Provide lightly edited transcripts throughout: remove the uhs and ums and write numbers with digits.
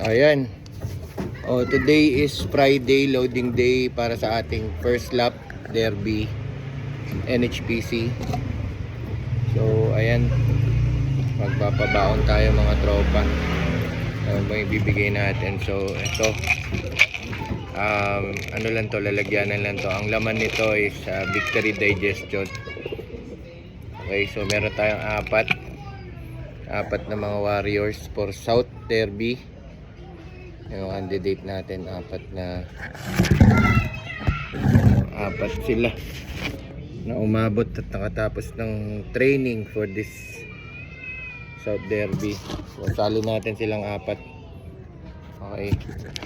Ayan. Today is Friday, loading day para sa ating first lap derby NHPC. So, ayan. Magpapabaon tayo mga tropa. May bibigay natin. So, ito. Ano lang to, lalagyanan lang to. Ang laman nito is Victory Digestion. Okay, so meron tayong apat na mga warriors for South Derby. Yung candidate natin, apat sila na umabot at nakatapos ng training for this South Derby. So sali natin silang apat. Okay,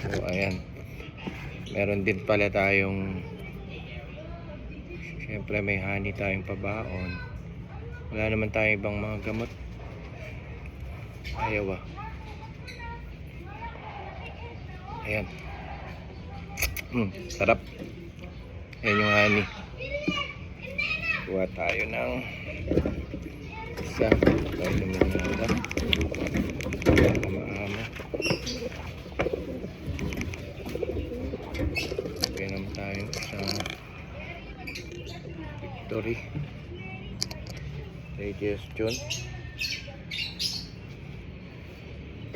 so ayan, meron din pala tayong, syempre may honey tayong pabaon. Wala naman tayong ibang mga gamot. Ayaw ah. Ayan. Sarap. Ayan yung honey. Kuha tayo ng isa. Tayo naman nada. Ama-ama. Kaya naman tayo sa Victory Digestion.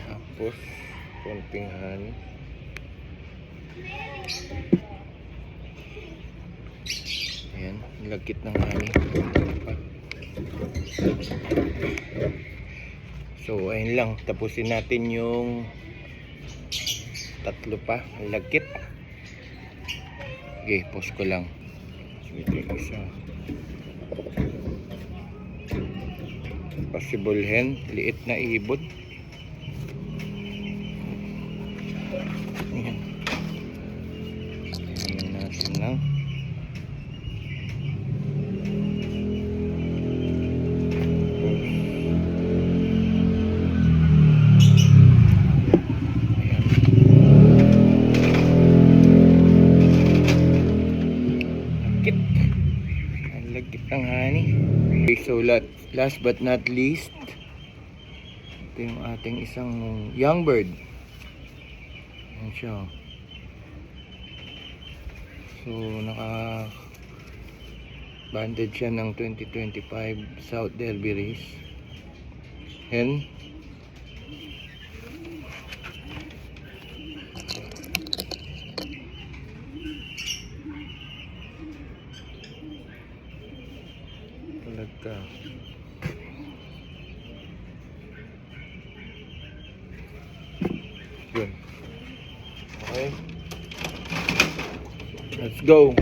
Tapos konting honey. Ayan, lagkit ng honey. So ayun lang, tapusin natin yung tatlo pa, lagkit. Okay, pause ko lang. Ito yung isa. Possible hen, liit na ibon. Ayan. Ayan natin lang. Lagkit ng honey. Okay, so last but not least, ito yung ating isang young bird. Ayan siya. So naka banded siya ng 2025 South Derby race. Hen. Talaga. Yun. Okay. Let's go.